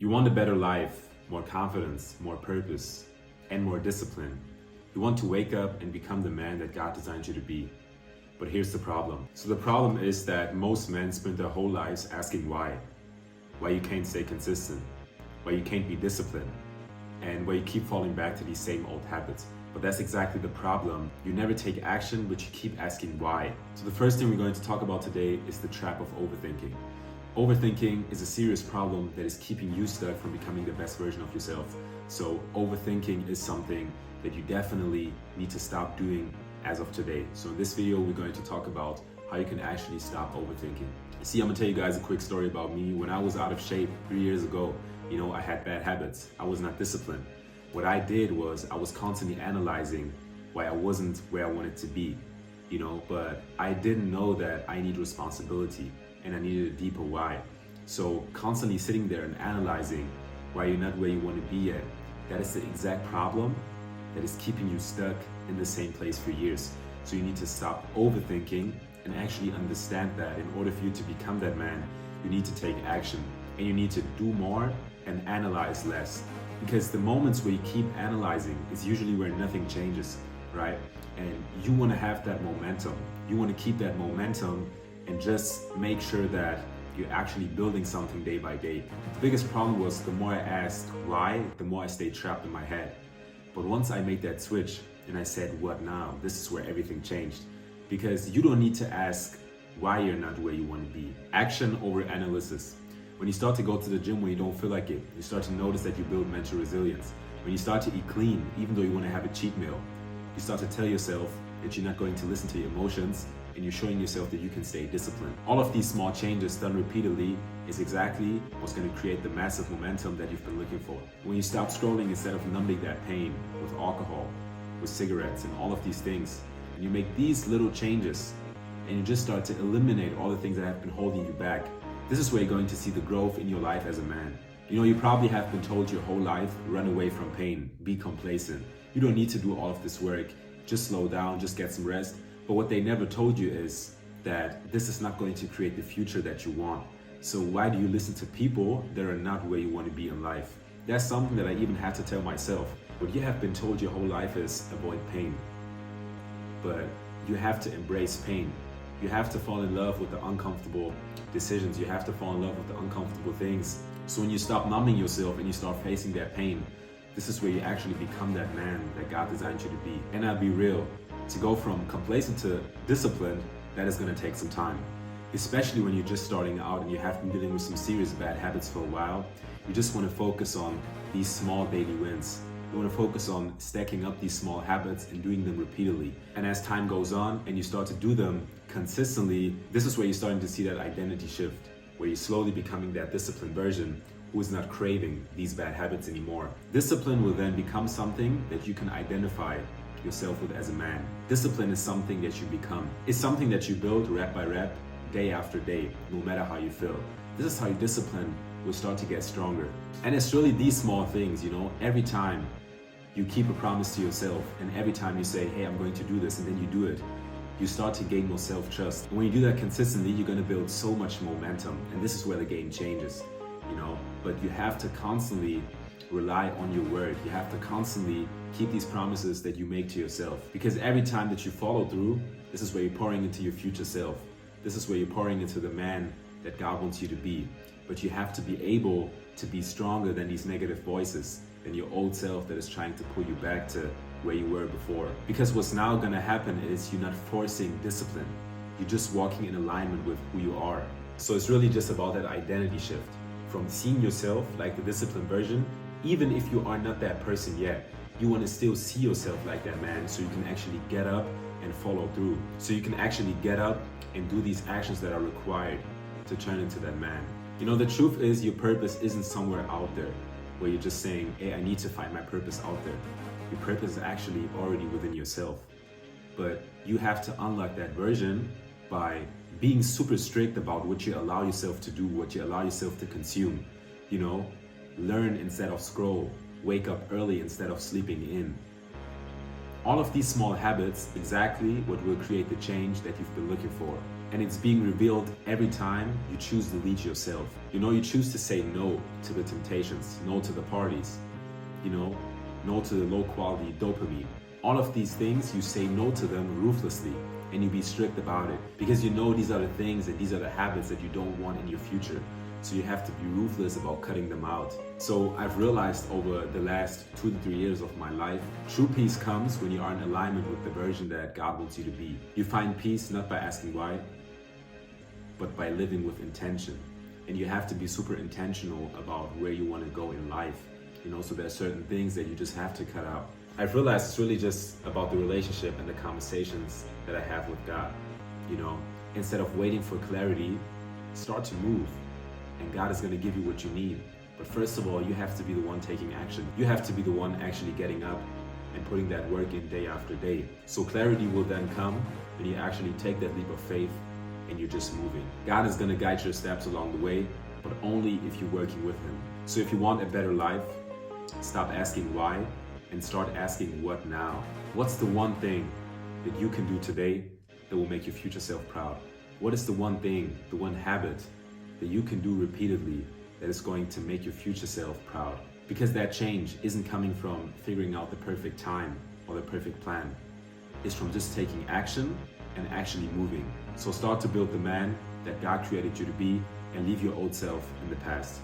You want a better life, more confidence, more purpose, and more discipline. You want to wake up and become the man that God designed you to be. But here's the problem. So the problem is that most men spend their whole lives asking why. Why you can't stay consistent, why you can't be disciplined, and why you keep falling back to these same old habits. But that's exactly the problem. You never take action, but you keep asking why. So the first thing we're going to talk about today is the trap of overthinking. Overthinking is a serious problem that is keeping you stuck from becoming the best version of yourself. So overthinking is something that you definitely need to stop doing as of today. So in this video, we're going to talk about how you can actually stop overthinking. See, I'm gonna tell you guys a quick story about me. When I was out of shape 3 years ago, I had bad habits. I was not disciplined. What I did was I was constantly analyzing why I wasn't where I wanted to be, but I didn't know that I need responsibility and I needed a deeper why. So constantly sitting there and analyzing why you're not where you want to be at, that is the exact problem that is keeping you stuck in the same place for years. So you need to stop overthinking and actually understand that in order for you to become that man, you need to take action and you need to do more and analyze less. Because the moments where you keep analyzing is usually where nothing changes, right? And you want to have that momentum. You want to keep that momentum and just make sure that you're actually building something day by day. The biggest problem was the more I asked why, the more I stayed trapped in my head. But once I made that switch and I said, what now? This is where everything changed. Because you don't need to ask why you're not where you want to be. Action over analysis. When you start to go to the gym when you don't feel like it, you start to notice that you build mental resilience. When you start to eat clean, even though you want to have a cheat meal, you start to tell yourself that you're not going to listen to your emotions and you're showing yourself that you can stay disciplined. All of these small changes done repeatedly is exactly what's going to create the massive momentum that you've been looking for. When you stop scrolling instead of numbing that pain with alcohol, with cigarettes and all of these things, and you make these little changes and you just start to eliminate all the things that have been holding you back, this is where you're going to see the growth in your life as a man. You probably have been told your whole life, run away from pain, be complacent. You don't need to do all of this work, just slow down, just get some rest. But what they never told you is that this is not going to create the future that you want. So why do you listen to people that are not where you want to be in life? That's something that I even had to tell myself. What you have been told your whole life is avoid pain. But you have to embrace pain. You have to fall in love with the uncomfortable decisions. You have to fall in love with the uncomfortable things. So when you stop numbing yourself and you start facing that pain, this is where you actually become that man that God designed you to be. And I'll be real, to go from complacent to disciplined, that is going to take some time. Especially when you're just starting out and you have been dealing with some serious bad habits for a while. You just want to focus on these small daily wins. You want to focus on stacking up these small habits and doing them repeatedly. And as time goes on and you start to do them consistently, this is where you're starting to see that identity shift, where you're slowly becoming that disciplined version who is not craving these bad habits anymore. Discipline will then become something that you can identify yourself with as a man. Discipline is something that you become. It's something that you build rep by rep, day after day, no matter how you feel. This is how your discipline will start to get stronger. And it's really these small things, every time you keep a promise to yourself and every time you say, hey, I'm going to do this, and then you do it, you start to gain more self-trust. And when you do that consistently, you're going to build so much momentum. And this is where the game changes, But you have to constantly rely on your word. You have to constantly keep these promises that you make to yourself. Because every time that you follow through, this is where you're pouring into your future self. This is where you're pouring into the man that God wants you to be. But you have to be able to be stronger than these negative voices, than your old self that is trying to pull you back to where you were before. Because what's now gonna happen is you're not forcing discipline. You're just walking in alignment with who you are. So it's really just about that identity shift. From seeing yourself like the disciplined version, even if you are not that person yet, you want to still see yourself like that man so you can actually get up and follow through. So you can actually get up and do these actions that are required to turn into that man. The truth is your purpose isn't somewhere out there where you're just saying, hey, I need to find my purpose out there. Your purpose is actually already within yourself. But you have to unlock that version by being super strict about what you allow yourself to do, what you allow yourself to consume. Learn instead of scroll, wake up early instead of sleeping in. All of these small habits, exactly what will create the change that you've been looking for. And it's being revealed every time you choose to lead yourself. You choose to say no to the temptations, no to the parties, no to the low quality dopamine. All of these things, you say no to them ruthlessly, and you be strict about it because these are the things and these are the habits that you don't want in your future. So you have to be ruthless about cutting them out. So I've realized over the last 2 to 3 years of my life, true peace comes when you are in alignment with the version that God wants you to be. You find peace not by asking why, but by living with intention. And you have to be super intentional about where you want to go in life. So there are certain things that you just have to cut out. I've realized it's really just about the relationship and the conversations that I have with God. Instead of waiting for clarity, start to move. And God is going to give you what you need. But first of all, you have to be the one taking action. You have to be the one actually getting up and putting that work in day after day. So clarity will then come when you actually take that leap of faith and you're just moving. God is going to guide your steps along the way, but only if you're working with Him. So if you want a better life, stop asking why and start asking what now. What's the one thing that you can do today that will make your future self proud? What is the one thing, the one habit that you can do repeatedly that is going to make your future self proud? Because that change isn't coming from figuring out the perfect time or the perfect plan. It's from just taking action and actually moving. So start to build the man that God created you to be and leave your old self in the past.